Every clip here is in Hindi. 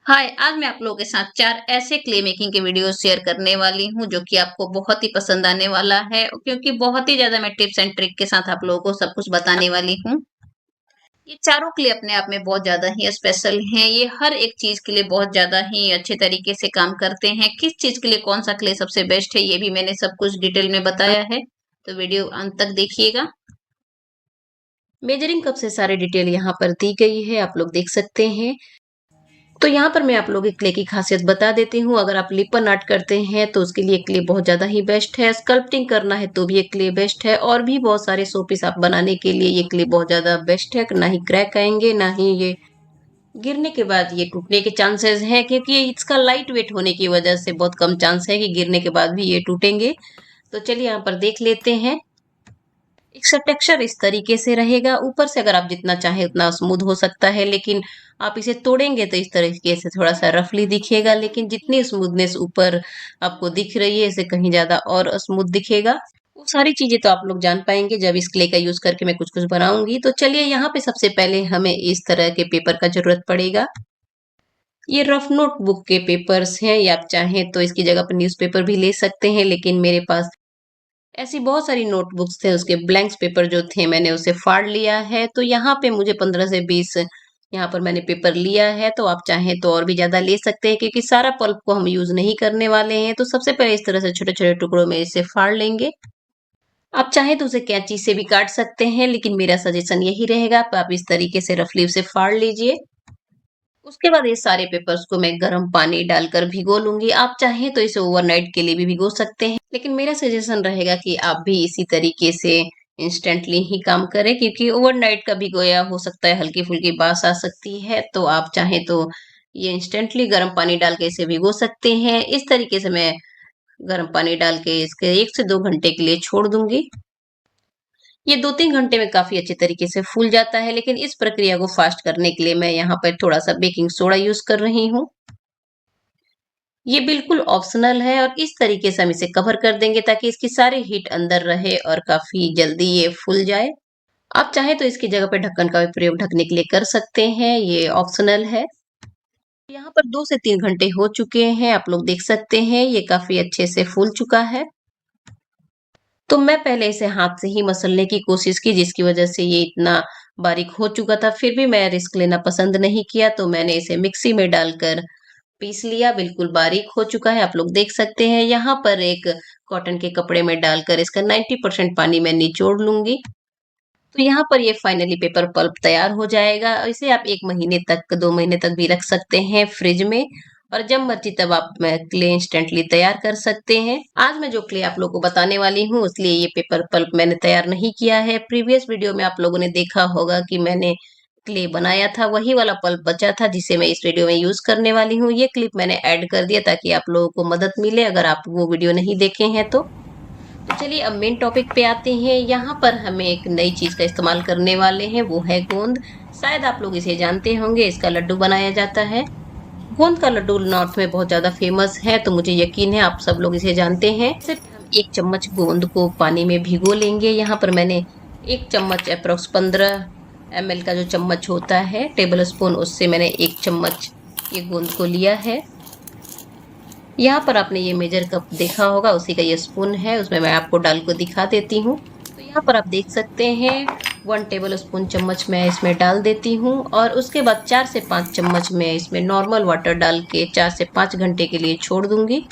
हाय, आज मैं आप लोगों के साथ 4 ऐसे क्ले मेकिंग के वीडियो शेयर करने वाली हूँ, जो कि आपको बहुत ही पसंद आने वाला है क्योंकि बहुत ही ज़्यादा मैं टिप्स एंड ट्रिक के साथ आप लोगों को सब कुछ बताने वाली हूँ। ये चारों क्ले अपने आप में बहुत ज़्यादा ही स्पेशल हैं, ये हर एक चीज़ के लिए बहुत ज़्यादा ही अच्छे तरीके से काम करते हैं। किस चीज़ के लिए कौन-सा क्ले सबसे बेस्ट है, ये भी मैंने सब कुछ डिटेल में बताया है, तो वीडियो अंत तक देखिएगा। मेजरिंग कप से सारे डिटेल यहाँ पर दी गई है, आप लोग देख सकते हैं। तो यहाँ पर मैं आप लोगों को क्ले की खासियत बता देती हूँ। अगर आप लिपन आर्ट करते हैं तो उसके लिए क्ले बहुत ज़्यादा ही बेस्ट है। स्कल्पटिंग करना है तो भी ये क्ले बेस्ट है और भी बहुत सारे शो पीस आप बनाने के लिए ये क्ले बहुत ज़्यादा बेस्ट है। ना ही क्रैक आएँगे, ना ही ये गिरने के बाद ये टूटने के चांसेस हैं, क्योंकि ये इसका लाइट वेट होने की वजह से बहुत कम चांस है कि गिरने के बाद भी ये टूटेंगे। तो चलिए यहाँ पर देख लेते हैं। इसका टेक्सचर इस तरीके से रहेगा। ऊपर से अगर आप जितना चाहें उतना स्मूथ हो सकता है, लेकिन आप इसे तोड़ेंगे तो इस तरीके से थोड़ा-सा रफली दिखेगा, लेकिन जितनी स्मूथनेस ऊपर आपको दिख रही है, इससे कहीं ज़्यादा और स्मूथ दिखेगा। वो सारी चीज़ें तो आप लोग जान पाएँगे जब इस क्ले का यूज़ करके मैं कुछ-कुछ बनाऊँगी। तो चलिए यहाँ पे सबसे पहले हमें इस तरह के पेपर का ज़रूरत पड़ेगा। ये रफ नोटबुक के पेपर्स हैं, या आप चाहें तो इसकी जगह पर न्यूज़पेपर भी ले सकते हैं, लेकिन मेरे पास ऐसी बहुत सारी नोटबुक्स थे, उसके ब्लैंक्स पेपर जो थे मैंने उसे फाड़ लिया है। तो यहाँ पे मुझे 15 से 20 यहाँ पर मैंने पेपर लिया है, तो आप चाहें तो और भी ज़्यादा ले सकते हैं, क्योंकि सारा पल्प को हम यूज़ नहीं करने वाले हैं। तो सबसे पहले इस तरह से छोटे-छोटे टुकड़ों में इसे फाड़ लेंगे। आप चाहें तो उसे कैंची से भी काट सकते हैं, लेकिन मेरा सजेशन यही रहेगा आप इस तरीके से रफली उसे फाड़ लीजिए। उसके बाद ये सारे पेपर्स को मैं गर्म पानी डालकर भिगो लूँगी। आप चाहें तो इसे ओवरनाइट के लिए भी भिगो सकते हैं, लेकिन मेरा सजेशन रहेगा कि आप भी इसी तरीके से इंस्टेंटली ही काम करें, क्योंकि ओवरनाइट का भिगोया हो सकता है हल्की-फुल्की बास आ सकती है। तो आप चाहें तो ये इंस्टेंटली गर्म पानी डाल के इसे भिगो सकते हैं। इस तरीके से मैं गर्म पानी डाल के इसके 1 से 2 घंटे के लिए छोड़ दूँगी। ये 2-3 घंटे में काफ़ी अच्छे तरीके से फूल जाता है, लेकिन इस प्रक्रिया को फ़ास्ट करने के लिए मैं यहाँ पर थोड़ा-सा बेकिंग सोडा यूज़ कर रही हूँ। ये बिल्कुल ऑप्शनल है और इस तरीके से हम इसे कवर कर देंगे ताकि इसकी सारी हीट अंदर रहे और काफ़ी जल्दी ये फूल जाए। आप चाहें तो इसकी जगह पे ढक्कन का भी प्रयोग ढकने के लिए कर सकते हैं, ये ऑप्शनल है। यहाँ पर 2 से 3 घंटे हो चुके हैं, आप लोग देख सकते हैं ये काफ़ी अच्छे से फूल चुका है। तो मैं पहले इसे हाथ से ही मसलने की कोशिश की, जिसकी वजह से ये इतना बारीक हो चुका था। फिर भी मैं रिस्क लेना पसंद नहीं किया, तो मैंने इसे मिक्सी में डालकर पीस लिया। बिल्कुल बारीक हो चुका है, आप लोग देख सकते हैं। यहाँ पर एक कॉटन के कपड़े में डालकर इसका 90% पानी मैं निचोड़ लूँगी। तो यहाँ पर ये फाइनली पेपर पल्प तैयार हो जाएगा। इसे आप 1 महीने तक, 2 महीने तक भी रख सकते हैं फ्रिज में, और जब मर्ज़ी तब आप क्ले इंस्टेंटली तैयार कर सकते हैं। आज मैं जो क्ले आप लोगों को बताने वाली हूँ, इसलिए ये पेपर पल्प मैंने तैयार नहीं किया है। प्रीवियस वीडियो में आप लोगों ने देखा होगा कि मैंने क्ले बनाया था, वही वाला पल्प बचा था जिसे मैं इस वीडियो में यूज़ करने वाली हूँ। ये क्लिप मैंने ऐड कर दिया ताकि आप लोगों को मदद मिले, अगर आप वो वीडियो नहीं देखे हैं तो। तो चलिए अब मेन टॉपिक पे आते हैं। यहाँ पर हमें एक नई चीज़ का इस्तेमाल करने वाले हैं, वो है गोंद। शायद आप लोग इसे जानते होंगे, इसका लड्डू बनाया जाता है। गोंद का लड्डू नॉर्थ में बहुत ज़्यादा फेमस है, तो मुझे यकीन है आप सब लोग इसे जानते हैं। सिर्फ हम 1 चम्मच गोंद को पानी में भिगो लेंगे। यहाँ पर मैंने 1 चम्मच अप्रॉक्स 15 ml का जो चम्मच होता है टेबल स्पून, उससे मैंने 1 चम्मच ये गोंद को लिया है। यहाँ पर आपने ये मेजर कप देखा होगा, उसी का ये स्पून है, उसमें मैं आपको डाल को दिखा देती हूँ। तो यहाँ पर आप देख सकते हैं 1 टेबल स्पून चम्मच मैं इसमें डाल देती हूँ, और उसके बाद 4 से 5 चम्मच मैं इसमें नॉर्मल वाटर डाल के 4 से 5 घंटे के लिए छोड़ दूंगी।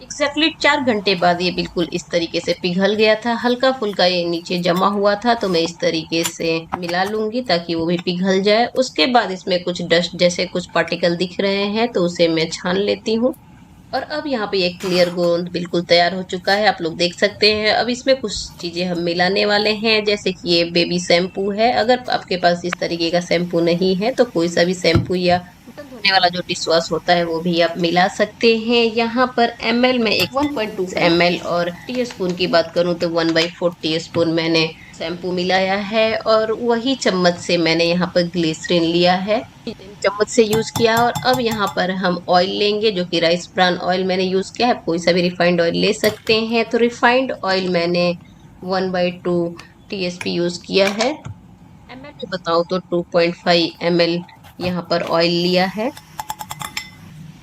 एग्जैक्टली 4 घंटे बाद ये बिल्कुल इस तरीके से पिघल गया था। हल्का फुल्का ये नीचे जमा हुआ था, तो मैं इस तरीके से मिला लूंगी ताकि वो भी पिघल जाए। उसके बाद इसमें कुछ डस्ट जैसे कुछ पार्टिकल दिख रहे हैं, तो उसे मैं छान लेती हूँ। और अब यहाँ पे एक क्लियर गोंद बिल्कुल तैयार हो चुका है, आप लोग देख सकते हैं। अब इसमें कुछ चीज़ें हम मिलाने वाले हैं, जैसे कि ये बेबी शैम्पू है। अगर आपके पास इस तरीके का शैम्पू नहीं है तो कोई सा भी शैम्पू या बर्तन धोने वाला जो डिश वॉश होता है वो भी आप मिला सकते हैं। यहाँ पर ml में एक 1.2 ml, और टी स्पून की बात करूँ तो 1/4 टी स्पून मैंने शैम्पू मिलाया है, और वही चम्मच से मैंने यहाँ पर ग्लिसरीन लिया है, चम्मच से यूज़ किया। और अब यहाँ पर हम ऑयल लेंगे, जो कि राइस ब्रान ऑयल मैंने यूज़ किया है, कोई सा भी रिफाइंड ऑयल ले सकते हैं। तो रिफाइंड ऑयल मैंने 1/2 TSP यूज़ किया है। ml में बताऊँ तो 2.5 ml यहाँ पर ऑयल लिया है।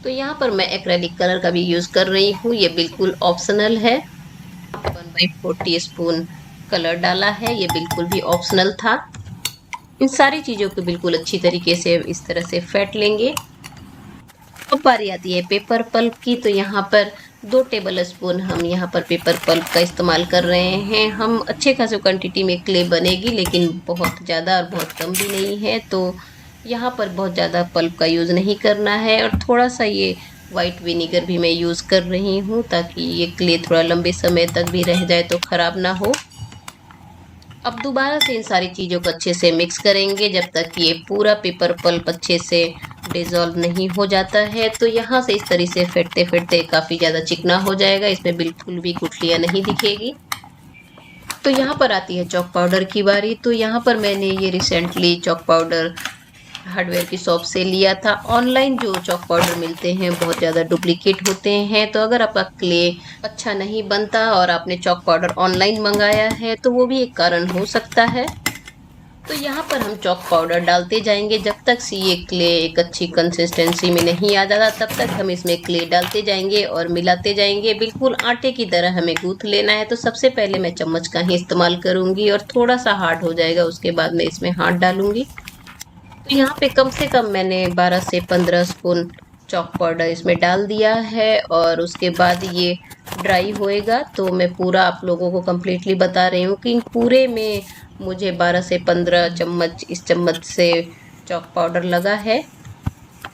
तो यहाँ पर मैं एक्रेलिक कलर का भी यूज कर रही हूँ, ये बिल्कुल ऑप्शनल है। 1/4 टीस्पून कलर डाला है, ये बिल्कुल भी ऑप्शनल था। इन सारी चीजों को बिल्कुल अच्छी तरीके से इस तरह से फेंट लेंगे। अब बारी आती है पेपर पल्प की। तो यहाँ पर 2 टेबल स्पून हम यहाँ पर पेपर पल्प का इस्तेमाल कर रहे हैं। हम अच्छे खासे क्वांटिटी में क्ले बनेगी, लेकिन बहुत ज़्यादा और बहुत कम भी नहीं है, तो यहाँ पर बहुत ज़्यादा पल्प का यूज़ नहीं करना है। और थोड़ा सा ये वाइट विनीगर भी मैं यूज़ कर रही हूँ, ताकि ये क्ले थोड़ा लंबे समय तक भी रह जाए तो ख़राब ना हो। अब दोबारा से इन सारी चीज़ों को अच्छे से मिक्स करेंगे जब तक ये पूरा पेपर पल्प अच्छे से डिज़ोल्व नहीं हो जाता है। तो यहाँ से इस तरह से फेंटते फेंटते काफ़ी ज़्यादा चिकना हो जाएगा, इसमें बिल्कुल भी गुठलियाँ नहीं दिखेगी। तो यहाँ पर आती है चॉक पाउडर की बारी। तो यहाँ पर मैंने ये रिसेंटली चॉक पाउडर हार्डवेयर की शॉप से लिया था। ऑनलाइन जो चॉक पाउडर मिलते हैं बहुत ज़्यादा डुप्लीकेट होते हैं, तो अगर आपका क्ले अच्छा नहीं बनता और आपने चॉक पाउडर ऑनलाइन मंगाया है तो वो भी एक कारण हो सकता है। तो यहाँ पर हम चॉक पाउडर डालते जाएंगे जब तक से ये क्ले एक अच्छी कंसिस्टेंसी में नहीं आ जाता, तब तक हम इसमें क्ले डालते जाएंगे और मिलाते जाएंगे। बिल्कुल आटे की तरह हमें गूंथ लेना है। तो सबसे पहले मैं चम्मच का ही इस्तेमाल करूंगी और थोड़ा सा हार्ड हो जाएगा उसके बाद मैं इसमें हाथ डालूंगी। तो यहाँ पे कम से कम मैंने 12 से 15 स्पून चॉक पाउडर इसमें डाल दिया है और उसके बाद ये ड्राई होएगा। तो मैं पूरा आप लोगों को कम्प्लीटली बता रही हूँ कि पूरे में मुझे 12 से 15 चम्मच इस चम्मच से चॉक पाउडर लगा है।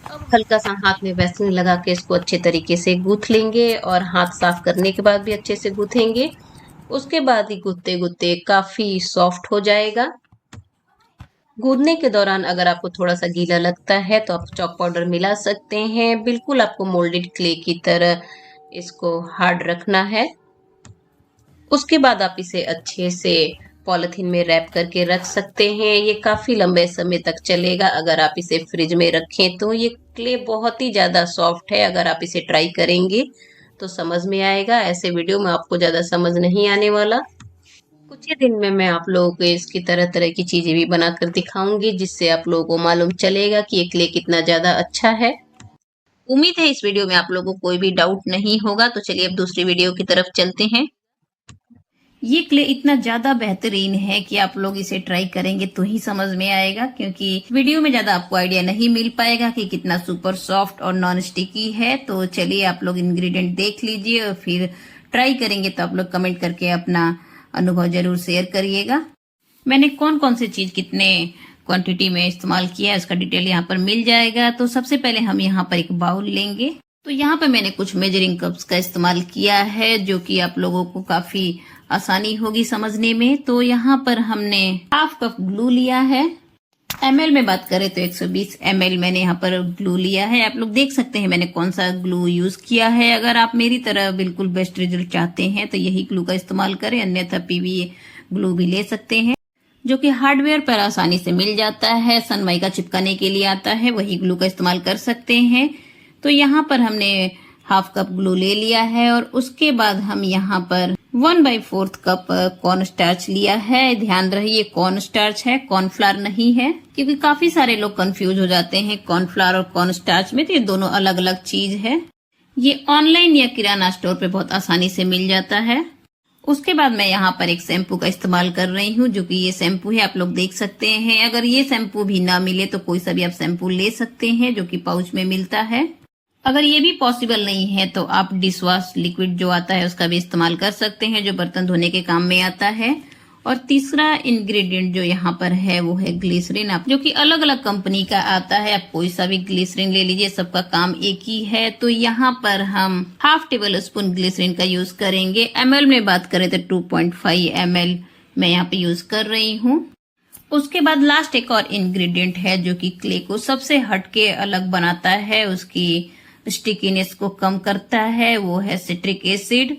अब हल्का सा हाथ में वैसलीन लगा के इसको अच्छे तरीके से गूंथ लेंगे और हाथ साफ करने के बाद भी अच्छे से गूंथेंगे। उसके बाद ही गूंथते गूंथते काफ़ी सॉफ्ट हो जाएगा। गूंदने के दौरान अगर आपको थोड़ा सा गीला लगता है तो आप चॉक पाउडर मिला सकते हैं। बिल्कुल आपको मोल्डेड क्ले की तरह इसको हार्ड रखना है। उसके बाद आप इसे अच्छे से पॉलिथीन में रैप करके रख सकते हैं। ये काफ़ी लंबे समय तक चलेगा अगर आप इसे फ्रिज में रखें तो। ये क्ले बहुत ही ज़्यादा सॉफ्ट है, अगर आप इसे ट्राई करेंगे तो समझ में आएगा। ऐसे वीडियो में आपको ज़्यादा समझ नहीं आने वाला। कुछ ही दिन में मैं आप लोगों को इसकी तरह तरह की चीजें भी बनाकर दिखाऊंगी, जिससे आप लोगों को मालूम चलेगा कि ये क्ले कितना ज्यादा अच्छा है। उम्मीद है इस वीडियो में आप लोगों को कोई भी डाउट नहीं होगा। तो चलिए अब दूसरी वीडियो की तरफ चलते हैं। ये क्ले इतना ज्यादा बेहतरीन है कि आप लोग इसे ट्राई करेंगे तो ही समझ में आएगा, क्योंकि वीडियो में ज्यादा आपको आइडिया नहीं मिल पाएगा कि कितना सुपर सॉफ्ट और नॉन स्टिकी है। तो चलिए आप लोग इंग्रेडिएंट देख लीजिए और फिर ट्राई करेंगे तो आप लोग कमेंट करके अपना अनुभव जरूर शेयर करिएगा। मैंने कौन कौन सी चीज कितने क्वांटिटी में इस्तेमाल किया है उसका डिटेल यहाँ पर मिल जाएगा। तो सबसे पहले हम यहाँ पर एक बाउल लेंगे। तो यहाँ पे मैंने कुछ मेजरिंग कप्स का इस्तेमाल किया है, जो कि आप लोगों को काफी आसानी होगी समझने में। तो यहाँ पर हमने हाफ कप ग्लू लिया है। एमएल में बात करें तो 120 ml मैंने यहाँ पर ग्लू लिया है। आप लोग देख सकते हैं मैंने कौन सा ग्लू यूज किया है। अगर आप मेरी तरह बिल्कुल बेस्ट रिजल्ट चाहते हैं तो यही ग्लू का इस्तेमाल करें, अन्यथा पीवीए ग्लू भी ले सकते हैं, जो कि हार्डवेयर पर आसानी से मिल जाता है। सनमाइका चिपकाने के लिए आता है, वही ग्लू का इस्तेमाल कर सकते हैं। तो यहाँ पर हमने हाफ कप ग्लू ले लिया है और उसके बाद हम यहाँ पर 1/4 कप कॉर्न स्टार्च लिया है। ध्यान रहे ये कॉर्न स्टार्च है, कॉर्नफ्लावर नहीं है, क्योंकि काफी सारे लोग कंफ्यूज हो जाते हैं कॉर्नफ्लावर और कॉर्न स्टार्च में। तो ये दोनों अलग अलग चीज है। ये ऑनलाइन या किराना स्टोर पे बहुत आसानी से मिल जाता है। उसके बाद मैं यहाँ पर एक शैम्पू का इस्तेमाल कर रही हूँ, जो कि ये शैम्पू है, आप लोग देख सकते हैं। अगर ये शैम्पू भी ना मिले तो कोई सा भी आप शैम्पू ले सकते हैं, जो कि पाउच में मिलता है। अगर ये भी पॉसिबल नहीं है तो आप डिश वॉश लिक्विड जो आता है उसका भी इस्तेमाल कर सकते हैं, जो बर्तन धोने के काम में आता है। और तीसरा इंग्रेडिएंट जो यहाँ पर है वो है ग्लिसरीन, जो कि अलग अलग कंपनी का आता है। आप कोई सा भी ग्लिसरीन ले लीजिए, सबका काम एक ही है। तो यहाँ पर हम हाफ टेबल स्पून ग्लिसरीन का यूज करेंगे। एमएल में बात करें तो 2.5 ml मैं यहाँ पे यूज कर रही हूँ। उसके बाद लास्ट एक और इंग्रेडिएंट है जो कि क्ले को सबसे हटके अलग बनाता है, उसकी स्टिकीनेस को कम करता है, वो है सिट्रिक एसिड।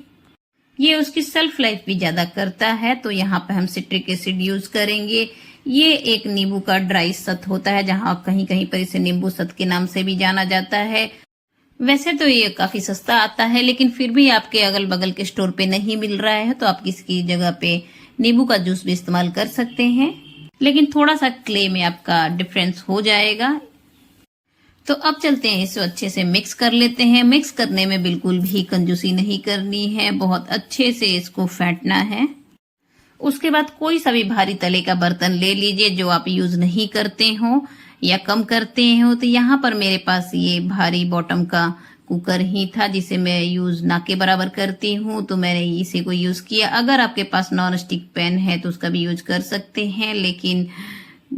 ये उसकी सेल्फ लाइफ भी ज्यादा करता है। तो यहाँ पे हम सिट्रिक एसिड यूज करेंगे। ये एक नींबू का ड्राई सत होता है, जहाँ कहीं कहीं पर इसे नींबू सत के नाम से भी जाना जाता है। वैसे तो ये काफी सस्ता आता है, लेकिन फिर भी आपके अगल बगल के स्टोर पे नहीं मिल रहा है तो आप किसी जगह पे नींबू का जूस भी इस्तेमाल कर सकते हैं, लेकिन थोड़ा सा क्ले में आपका डिफरेंस हो जाएगा। तो अब चलते हैं, इसको अच्छे से मिक्स कर लेते हैं। मिक्स करने में बिल्कुल भी कंजूसी नहीं करनी है, बहुत अच्छे से इसको फेंटना है। उसके बाद कोई सा भी भारी तले का बर्तन ले लीजिए जो आप यूज नहीं करते हो या कम करते हो। तो यहाँ पर मेरे पास ये भारी बॉटम का कुकर ही था जिसे मैं यूज ना के बराबर करती हूँ, तो मैंने इसे को यूज किया। अगर आपके पास नॉन स्टिक पैन है तो उसका भी यूज कर सकते हैं, लेकिन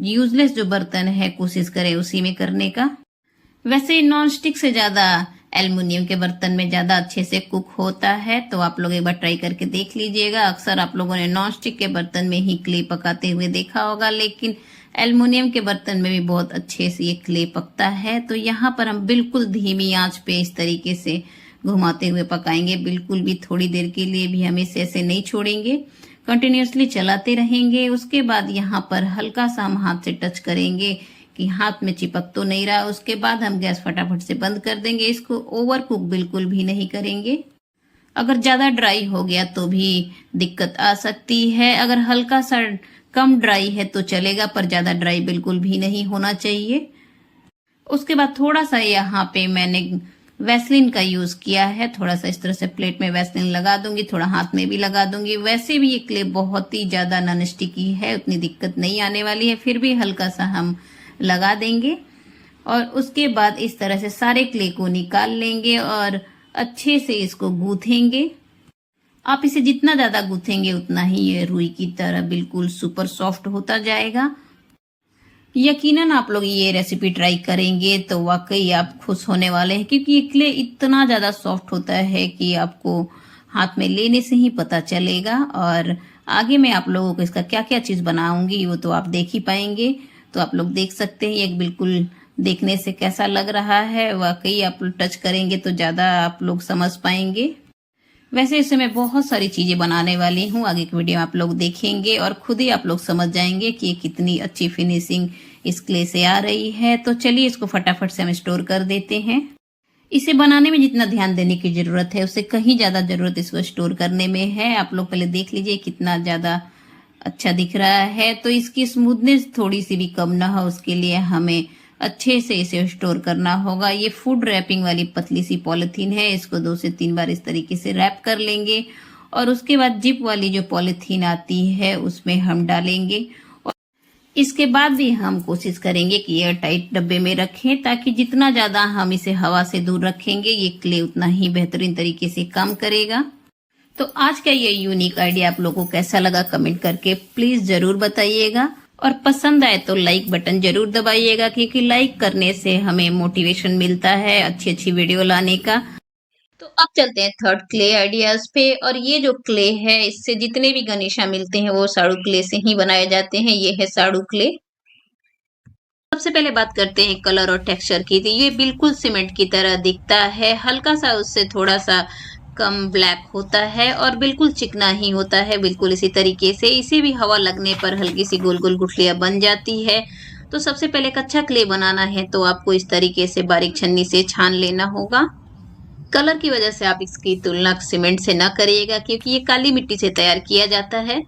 यूजलेस जो बर्तन है कोशिश करें उसी में करने का। वैसे नॉन स्टिक से ज्यादा एल्युमिनियम के बर्तन में ज्यादा अच्छे से कुक होता है, तो आप लोग एक बार ट्राई करके देख लीजिएगा। अक्सर आप लोगों ने नॉन स्टिक के बर्तन में ही क्ले पकाते हुए देखा होगा, लेकिन एल्युमिनियम के बर्तन में भी बहुत अच्छे से ये क्ले पकता है। तो यहाँ पर हम बिल्कुल धीमी आंच पे इस तरीके से घुमाते हुए पकाएंगे, बिल्कुल भी थोड़ी देर के लिए भी हम इसे ऐसे नहीं छोड़ेंगे, कंटिन्यूअसली चलाते रहेंगे। उसके बाद यहाँ पर हल्का सा हम हाथ से टच करेंगे कि हाथ में चिपक तो नहीं रहा। उसके बाद हम गैस फटाफट से बंद कर देंगे। इसको ओवर कुक बिल्कुल भी नहीं करेंगे। अगर ज्यादा ड्राई हो गया तो भी दिक्कत आ सकती है। अगर हल्का सा कम ड्राई है तो चलेगा, पर ज्यादा ड्राई बिल्कुल भी नहीं होना चाहिए। उसके बाद थोड़ा सा यहाँ पे मैंने वैसलीन का यूज किया है। थोड़ा सा इस तरह से प्लेट में वैसलीन लगा दूंगी, थोड़ा हाथ में भी लगा दूंगी। वैसे भी ये क्ले बहुत ही ज्यादा नॉन स्टिकी है, उतनी दिक्कत नहीं आने वाली है, फिर भी हल्का सा हम लगा देंगे। और उसके बाद इस तरह से सारे क्ले को निकाल लेंगे और अच्छे से इसको गूंथेंगे। आप इसे जितना ज्यादा गूंथेंगे उतना ही ये रुई की तरह बिल्कुल सुपर सॉफ्ट होता जाएगा। यकीनन आप लोग ये रेसिपी ट्राई करेंगे तो वाकई आप खुश होने वाले हैं, क्योंकि ये क्ले इतना ज्यादा सॉफ्ट होता है कि आपको हाथ में लेने से ही पता चलेगा। और आगे मैं आप लोगों को इसका क्या क्या चीज बनाऊंगी वो तो आप देख ही पाएंगे। तो आप लोग देख सकते हैं ये बिल्कुल देखने से कैसा लग रहा है। वाकई आप लोग टच करेंगे तो ज्यादा आप लोग समझ पाएंगे। वैसे इसे मैं बहुत सारी चीजें बनाने वाली हूँ, आगे की वीडियो आप लोग देखेंगे और खुद ही आप लोग समझ जाएंगे कि कितनी अच्छी फिनिशिंग इस क्ले से आ रही है। तो चलिए इसको फटाफट से हम स्टोर कर देते हैं। इसे बनाने में जितना ध्यान देने की जरूरत है उससे कहीं ज्यादा जरूरत इसको स्टोर करने में है। आप लोग पहले देख लीजिए कितना ज्यादा अच्छा दिख रहा है। तो इसकी स्मूथनेस थोड़ी सी भी कम ना हो उसके लिए हमें अच्छे से इसे स्टोर करना होगा। ये फूड रैपिंग वाली पतली सी पॉलिथीन है, इसको 2 से 3 बार इस तरीके से रैप कर लेंगे और उसके बाद जिप वाली जो पॉलिथीन आती है उसमें हम डालेंगे। और इसके बाद भी हम कोशिश करेंगे कि एयर टाइट डब्बे में रखें, ताकि जितना ज्यादा हम इसे हवा से दूर रखेंगे ये क्ले उतना ही बेहतरीन तरीके से काम करेगा। तो आज का ये यूनिक आइडिया आप लोगों को कैसा लगा कमेंट करके प्लीज जरूर बताइएगा, और पसंद आए तो लाइक बटन जरूर दबाइएगा, क्योंकि लाइक करने से हमें मोटिवेशन मिलता है अच्छी अच्छी वीडियो लाने का। तो अब चलते हैं थर्ड क्ले आइडियाज पे। और ये जो क्ले है इससे जितने भी गणेशा मिलते हैं वो साड़ू क्ले से ही बनाए जाते हैं। ये है साड़ू क्ले। सबसे पहले बात करते हैं कलर और टेक्सचर की। तो ये बिल्कुल सीमेंट की तरह दिखता है, हल्का सा उससे थोड़ा सा कम ब्लैक होता है और बिल्कुल चिकना ही होता है। बिल्कुल इसी तरीके से इसे भी हवा लगने पर हल्की सी गोल गोल गुठलियां बन जाती है। तो सबसे पहले एक अच्छा क्ले बनाना है तो आपको इस तरीके से बारीक छन्नी से छान लेना होगा। कलर की वजह से आप इसकी तुलना सीमेंट से ना करिएगा, क्योंकि ये काली मिट्टी से तैयार किया जाता है।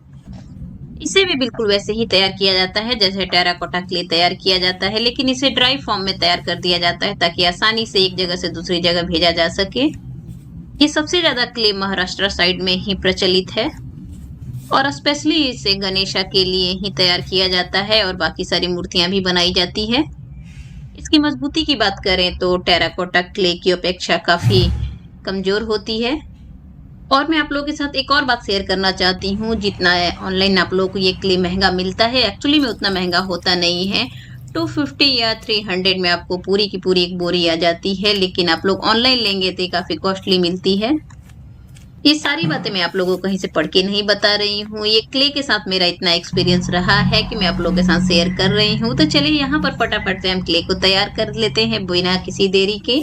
इसे भी बिल्कुल वैसे ही तैयार किया जाता है जैसे टेराकोटा क्ले तैयार किया जाता है, लेकिन इसे ड्राई फॉर्म में तैयार कर दिया जाता है ताकि आसानी से एक जगह से दूसरी जगह भेजा जा सके। ये सबसे ज्यादा क्ले महाराष्ट्र साइड में ही प्रचलित है और स्पेशली इसे गणेशा के लिए ही तैयार किया जाता है और बाकी सारी मूर्तियां भी बनाई जाती है। इसकी मजबूती की बात करें तो टेराकोटा क्ले की अपेक्षा काफी कमजोर होती है। और मैं आप लोगों के साथ एक और बात शेयर करना चाहती हूँ, जितना ऑनलाइन आप लोगों को ये क्ले महंगा मिलता है एक्चुअली में उतना महंगा होता नहीं है। 250 या 300 में आपको पूरी की पूरी एक बोरी आ जाती है, लेकिन आप लोग ऑनलाइन लेंगे तो काफी कॉस्टली मिलती है। ये सारी बातें मैं आप लोगों को कहीं से पढ़ के नहीं बता रही हूँ, ये क्ले के साथ मेरा इतना एक्सपीरियंस रहा है कि मैं आप लोगों के साथ शेयर कर रही हूँ। तो चलिए यहाँ पर फटाफट से हम क्ले को तैयार कर लेते हैं बिना किसी देरी के।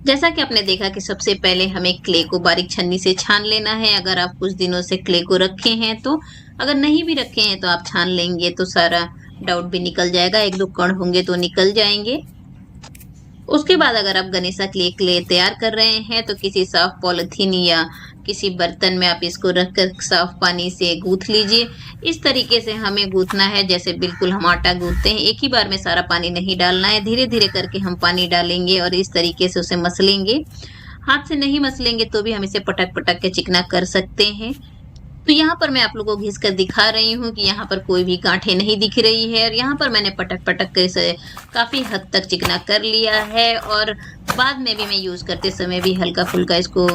जैसा कि आपने देखा कि सबसे पहले हमें क्ले को बारीक छन्नी से छान लेना है। अगर आप कुछ दिनों से क्ले को रखे हैं तो, अगर नहीं भी रखे हैं तो आप छान लेंगे तो सारा डाउट भी निकल जाएगा, 1-2 कण होंगे तो निकल जाएंगे। उसके बाद अगर आप गणेशा के लिए क्ले तैयार कर रहे हैं तो किसी साफ पॉलिथीन या किसी बर्तन में आप इसको रखकर साफ पानी से गूँथ लीजिए। इस तरीके से हमें गूँथना है जैसे बिल्कुल हम आटा गूँथते हैं। एक ही बार में सारा पानी नहीं डालना है, धीरे-धीरे करके हम पानी डालेंगे और इस तरीके से उसे मसलेंगे। हाथ से नहीं मसलेंगे तो भी हम इसे पटक-पटक के चिकना कर सकते हैं। तो यहाँ पर मैं आप लोगों को घिस कर दिखा रही हूँ कि यहाँ पर कोई भी गाँठें नहीं दिख रही है और यहाँ पर मैंने पटक-पटक कर इसे काफ़ी हद तक चिकना कर लिया है और बाद में भी मैं यूज़ करते समय भी हल्का-फुल्का इसको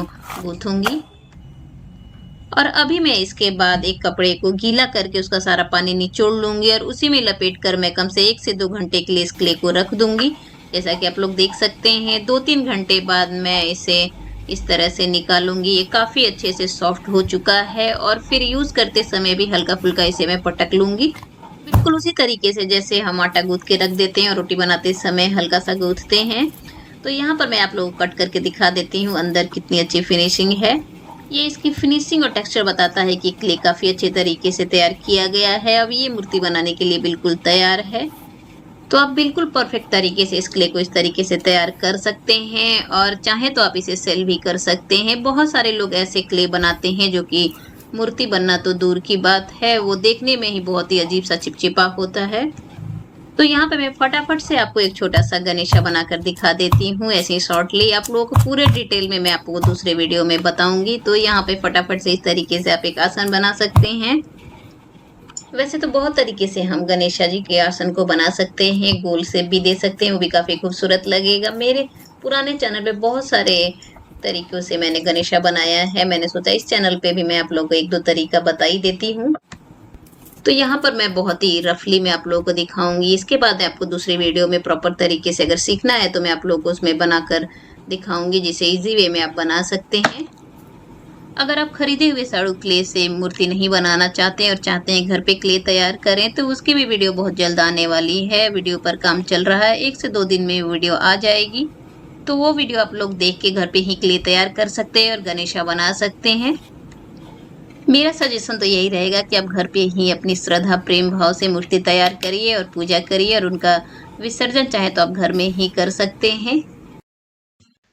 गूँथूँगी। और अभी मैं इसके बाद एक कपड़े को गीला करके उसका सारा पानी निचोड़ लूँगी और उसी में लपेट कर मैं कम से 1 से 2 घंटे के लिए इस क्ले को रख दूँगी। जैसा कि आप लोग देख सकते हैं 2-3 घंटे बाद मैं इसे इस तरह से निकालूँगी। ये काफ़ी अच्छे से सॉफ्ट हो चुका है और फिर यूज़ करते समय भी हल्का-फुल्का इसे मैं पटक लूँगी। बिल्कुल उसी तरीके से जैसे हम आटा गूँथ के रख देते हैं और रोटी बनाते समय हल्का-सा गूँथते हैं। तो यहाँ पर मैं आप लोगों को कट करके दिखा देती हूँ अंदर कितनी अच्छी फिनिशिंग है। ये इसकी फिनिशिंग और टेक्सचर बताता है कि क्ले काफ़ी अच्छे तरीके से तैयार किया गया है। अब ये मूर्ति बनाने के लिए बिल्कुल तैयार है। तो आप बिल्कुल परफेक्ट तरीके से इस क्ले को इस तरीके से तैयार कर सकते हैं और चाहे तो आप इसे सेल भी कर सकते हैं। बहुत सारे लोग ऐसे क्ले बनाते हैं जो कि मूर्ति बनना तो दूर की बात है, वो देखने में ही बहुत ही अजीब-सा चिपचिपा होता है। तो यहाँ पे मैं फटाफट से आपको एक छोटा-सा गणेशा बनाकर दिखा देती हूँ, ऐसे ही शॉर्टली। आप लोगों को पूरे डिटेल में मैं आपको दूसरे वीडियो में बताऊँगी। तो यहाँ पे फटाफट से इस तरीके से आप एक आसन बना सकते हैं। वैसे तो बहुत तरीके से हम गणेशा जी के आसन को बना सकते हैं, गोल शेप भी दे सकते हैं, वो भी काफ़ी खूबसूरत लगेगा। मेरे पुराने चैनल पे बहुत सारे तरीकों से मैंने गणेशा बनाया है। मैंने सोचा इस चैनल पे भी मैं आप लोगों को 1-2 तरीका बता ही देती हूँ। तो यहाँ पर मैं बहुत ही रफली मैं आप लोगों को दिखाऊँगी। इसके बाद आपको दूसरी वीडियो में प्रॉपर तरीके से अगर सीखना है तो मैं आप लोगों को उसमें बनाकर दिखाऊँगी जिसे ईज़ी वे में आप बना सकते हैं। अगर आप खरीदे हुए साड़ू क्ले से मूर्ति नहीं बनाना चाहते हैं और चाहते हैं घर पे क्ले तैयार करें तो उसकी भी वीडियो बहुत जल्द आने वाली है। वीडियो पर काम चल रहा है, 1 से 2 दिन में वीडियो आ जाएगी। तो वो वीडियो आप लोग देख के घर पे ही क्ले तैयार कर सकते हैं और गणेशा बना सकते हैं। मेरा सजेशन तो यही रहेगा कि आप घर पे ही अपनी श्रद्धा प्रेम भाव से मूर्ति तैयार करिए और पूजा करिए और उनका विसर्जन चाहे तो आप घर में ही कर सकते हैं।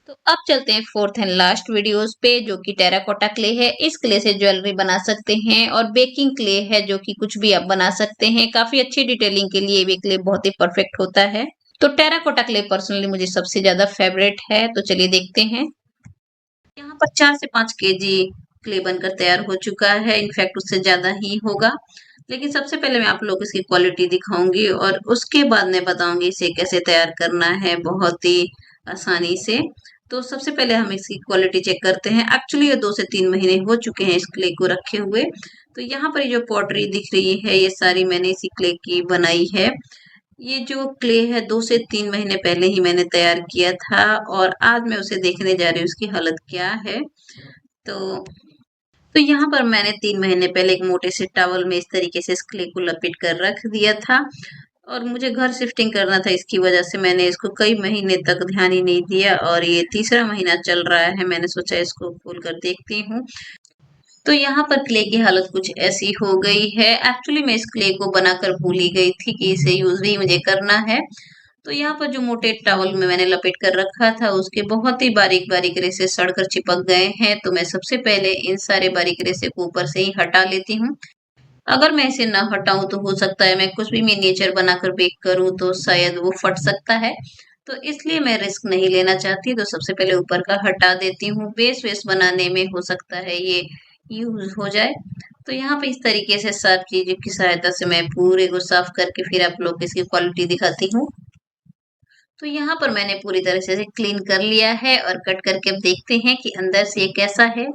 तो अब चलते हैं 4th एंड लास्ट वीडियोस पे जो कि टेराकोटा क्ले है। इस क्ले से ज्वेलरी बना सकते हैं और बेकिंग क्ले है जो कि कुछ भी आप बना सकते हैं। काफ़ी अच्छी डिटेलिंग के लिए ये क्ले बहुत ही परफेक्ट होता है। तो टेराकोटा क्ले पर्सनली मुझे सबसे ज़्यादा फेवरेट है। तो चलिए देखते हैं। यहाँ पर 4 से 5 केजी क्ले बनकर तैयार हो चुका है, इनफैक्ट उससे ज़्यादा ही होगा। लेकिन सबसे पहले मैं आप लोगों को इसकी क्वालिटी दिखाऊँगी और उसके बाद मैं बताऊँगी इसे कैसे तैयार करना है बहुत ही आसानी से। तो सबसे पहले हम इसकी क्वालिटी चेक करते हैं। एक्चुअली ये 2 से 3 महीने हो चुके हैं इस क्ले को रखे हुए। तो यहाँ पर ये जो पॉटरी दिख रही है, ये सारी मैंने इसी क्ले की बनाई है। ये जो क्ले है 2 से 3 महीने पहले ही मैंने तैयार किया था और आज मैं उसे देखने जा रही हूँ उसकी हालत क्या है। तो यहाँ पर मैंने 3 महीने पहले एक मोटे से टॉवल में इस तरीके से इस क्ले को लपेट कर रख दिया था और मुझे घर शिफ्टिंग करना था, इसकी वजह से मैंने इसको कई महीने तक ध्यान ही नहीं दिया और ये तीसरा महीना चल रहा है। मैंने सोचा इसको खोल कर देखती हूँ। तो यहाँ पर क्ले की हालत कुछ ऐसी हो गई है। एक्चुअली मैं इस क्ले को बनाकर भूल ही गई थी कि इसे यूज़ भी मुझे करना है। तो यहाँ पर जो मोटे टॉवल में मैंने लपेट कर रखा था उसके बहुत ही बारीक-बारीक रेशे सड़कर चिपक गए हैं। तो मैं सबसे पहले इन सारे बारीक रेशे को ऊपर से ही हटा लेती हूँ। अगर मैं इसे ना हटाऊँ तो हो सकता है मैं कुछ भी मिनिएचर बनाकर बेक करूँ तो शायद वो फट सकता है। तो इसलिए मैं रिस्क नहीं लेना चाहती, तो सबसे पहले ऊपर का हटा देती हूँ। बेस वेस बनाने में हो सकता है ये यूज़ हो जाए। तो यहाँ पे इस तरीके से सब चीज़ों की सहायता से मैं पूरे को साफ करके फिर आप लोग को इसकी क्वालिटी दिखाती हूँ। तो यहाँ पर मैंने पूरी तरह से इसे क्लीन कर लिया है और कट करके अब देखते हैं कि अंदर से ये कैसा है।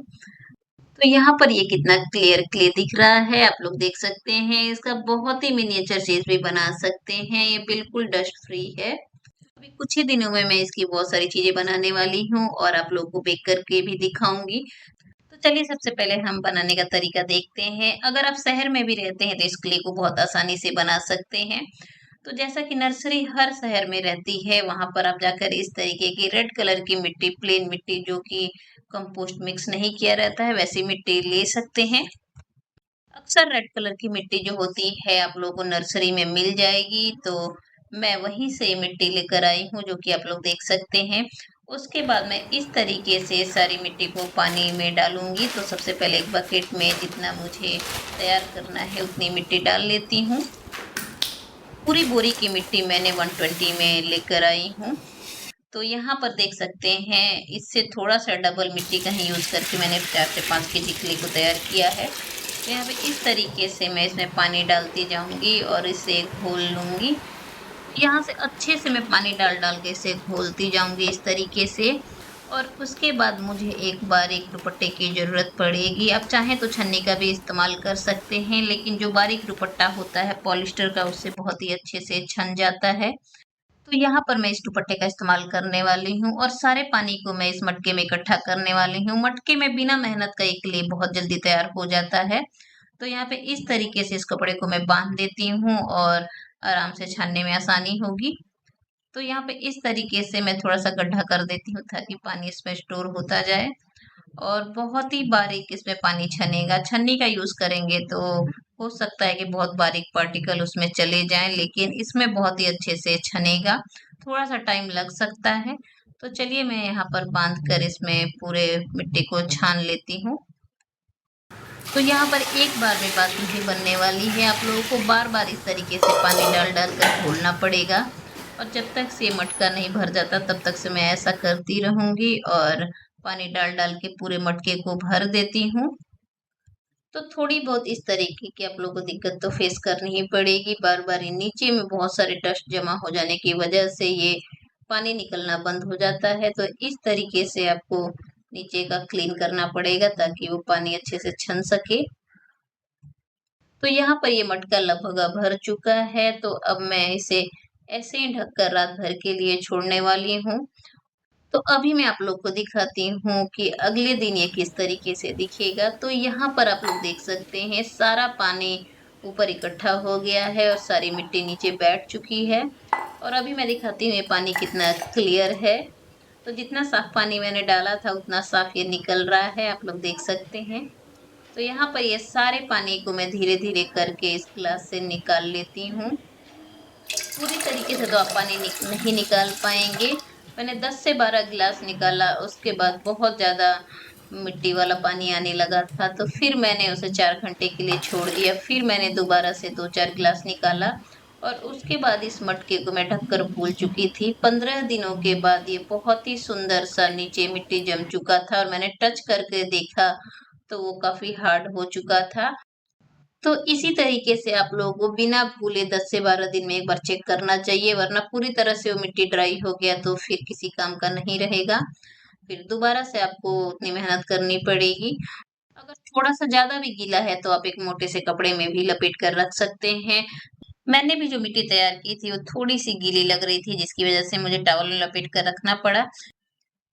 तो यहाँ पर ये कितना क्लियर क्ले दिख रहा है, आप लोग देख सकते हैं। इसका बहुत ही मिनिएचर चीज़ भी बना सकते हैं, ये बिल्कुल डस्ट फ्री है। अभी कुछ ही दिनों में मैं इसकी बहुत सारी चीज़ें बनाने वाली हूँ और आप लोगों को बेक करके भी दिखाऊँगी। तो चलिए सबसे पहले हम बनाने का तरीका देखते हैं। अगर आप शहर में भी रहते हैं तो इस क्ले को बहुत आसानी से बना सकते हैं। तो जैसा कि नर्सरी हर शहर में रहती है, वहाँ पर आप जाकर इस तरीके की रेड कलर की मिट्टी, प्लेन मिट्टी जो कि कंपोस्ट मिक्स नहीं किया रहता है, वैसी मिट्टी ले सकते हैं। अक्सर रेड कलर की मिट्टी जो होती है आप लोगों को नर्सरी में मिल जाएगी। तो मैं वहीं से मिट्टी लेकर आई हूँ, जो कि आप लोग देख सकते हैं। उसके बाद मैं इस तरीके से सारी मिट्टी को पानी में डालूँगी। तो सबसे पहले एक बकेट में जितना मुझे तैयार करना है उतनी मिट्टी डाल लेती हूँ। पूरी बोरी की मिट्टी मैंने 120 में लेकर आई हूँ। तो यहाँ पर देख सकते हैं, इससे थोड़ा-सा डबल मिट्टी का ही यूज़ करके मैंने 4 से 5 केजी क्ले को तैयार किया है। तो यहाँ पे इस तरीके से मैं इसमें पानी डालती जाऊँगी और इसे घोल लूँगी। यहाँ से अच्छे से मैं पानी डाल-डाल के इसे घोलती जाऊँगी इस तरीके से। और उसके बाद मुझे एक बारीक दुपट्टे की ज़रूरत पड़ेगी। आप चाहें तो छन्नी का भी इस्तेमाल कर सकते हैं, लेकिन जो बारीक दुपट्टा होता है पॉलिस्टर का, उससे बहुत ही अच्छे से छन जाता है। तो यहाँ पर मैं इस दुपट्टे का इस्तेमाल करने वाली हूँ और सारे पानी को मैं इस मटके में इकट्ठा करने वाली हूँ। मटके में बिना मेहनत का ये क्ले बहुत जल्दी तैयार हो जाता है। तो यहाँ पे इस तरीके से इस कपड़े को मैं बांध देती हूँ और आराम से छानने में आसानी होगी। तो यहाँ पे इस तरीके से मैं थोड़ा-सा गड्ढा कर देती हूँ ताकि पानी इसमें स्टोर होता जाए और बहुत ही बारीक इसमें पानी छनेगा। छन्नी का यूज़ करेंगे तो हो सकता है कि बहुत बारीक पार्टिकल उसमें चले जाएँ, लेकिन इसमें बहुत ही अच्छे से छनेगा। थोड़ा-सा टाइम लग सकता है। तो चलिए मैं यहाँ पर बाँध कर इसमें पूरे मिट्टी को छान लेती हूँ। तो यहाँ पर एक बार में बात नहीं बनने वाली है, आप लोगों को बार-बार इस तरीके से पानी डाल-डाल कर घोलना पड़ेगा और जब तक से मटका नहीं भर जाता तब तक से मैं ऐसा करती रहूँगी और पानी डाल-डाल के पूरे मटके को भर देती हूँ। तो थोड़ी बहुत इस तरीके की आप लोगों को दिक्कत तो फेस करनी ही पड़ेगी। बार-बार ये नीचे में बहुत सारे डस्ट जमा हो जाने की वजह से ये पानी निकलना बंद हो जाता है। तो इस तरीके से आपको नीचे का क्लीन करना पड़ेगा ताकि वो पानी अच्छे से छन सके। तो यहाँ पर ये मटका लगभग भर चुका है, तो अब मैं इसे ऐसे ही ढककर रात भर के लिए छोड़ने वाली हूँ। तो अभी मैं आप लोग को दिखाती हूँ कि अगले दिन ये किस तरीके से दिखेगा। तो यहाँ पर आप लोग देख सकते हैं, सारा पानी ऊपर इकट्ठा हो गया है और सारी मिट्टी नीचे बैठ चुकी है। और अभी मैं दिखाती हूँ ये पानी कितना क्लियर है। तो जितना साफ पानी मैंने डाला था उतना साफ ये निकल रहा है, आप लोग देख सकते हैं। तो यहाँ पर ये सारे पानी को मैं धीरे-धीरे करके इस ग्लास से निकाल लेती हूँ। पूरी तरीके से तो आप पानी नहीं निकाल पाएँगे। मैंने 10 से 12 गिलास निकाला, उसके बाद बहुत ज़्यादा मिट्टी वाला पानी आने लगा था, तो फिर मैंने उसे 4 घंटे के लिए छोड़ दिया। फिर मैंने दोबारा से 2-4 गिलास निकाला और उसके बाद इस मटके को मैं ढककर भूल चुकी थी। 15 दिनों के बाद ये बहुत ही सुंदर सा नीचे मिट्टी जम चुका था और मैंने टच करके देखा, तो वो काफ़ी हार्ड हो चुका था। तो इसी तरीके से आप लोगों को बिना भूले 10 से 12 दिन में एक बार चेक करना चाहिए, वरना पूरी तरह से वो मिट्टी ड्राई हो गया तो फिर किसी काम का नहीं रहेगा। फिर दोबारा से आपको उतनी मेहनत करनी पड़ेगी। अगर थोड़ा-सा ज़्यादा भी गीला है तो आप एक मोटे से कपड़े में भी लपेट कर रख सकते हैं। मैंने भी जो मिट्टी तैयार की थी वो थोड़ी-सी गीली लग रही थी, जिसकी वज़ह से मुझे टॉवल में लपेट कर रखना पड़ा।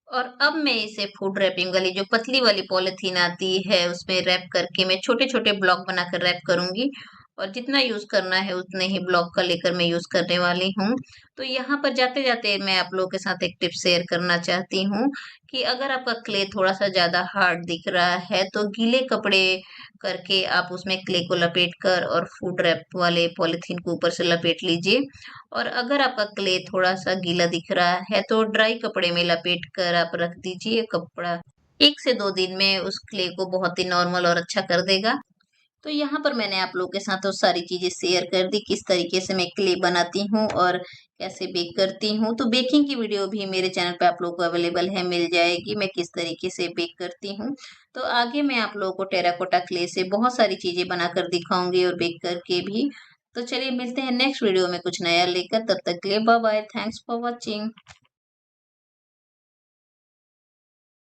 और अब मैं इसे फूड रैपिंग वाली जो पतली वाली पॉलिथीन आती है उसमें रैप करके मैं छोटे-छोटे ब्लॉक बनाकर रैप करूँगी और जितना यूज़ करना है उतने ही ब्लॉक का लेकर मैं यूज़ करने वाली हूँ। तो यहाँ पर जाते-जाते मैं आप लोगों के साथ एक टिप शेयर करना चाहती हूँ कि अगर आपका क्ले थोड़ा-सा ज़्यादा हार्ड दिख रहा है तो गीले कपड़े करके आप उसमें क्ले को लपेट कर और फूड रैप वाले पॉलिथीन को ऊपर से लपेट लीजिए। और अगर आपका क्ले थोड़ा-सा गीला दिख रहा है तो ड्राई कपड़े में लपेट कर आप रख दीजिए कपड़ा। 1 से 2 दिन में उस क्ले को बहुत ही नॉर्मल और अच्छा कर देगा। तो यहाँ पर मैंने आप लोगों के साथ वो सारी चीज़ें शेयर कर दी, किस तरीके से मैं क्ले बनाती हूँ और कैसे बेक करती हूँ। तो बेकिंग की वीडियो भी मेरे चैनल पे आप लोगों को अवेलेबल है, मिल जाएगी, मैं किस तरीके से बेक करती हूँ। तो आगे मैं आप लोगों को टेराकोटा क्ले से बहुत सारी चीज़ें बनाकर दिखाऊँगी और बेक करके भी। तो चलिए मिलते हैं नेक्स्ट वीडियो में कुछ नया लेकर, तब तक के लिए bye bye, thanks for watching.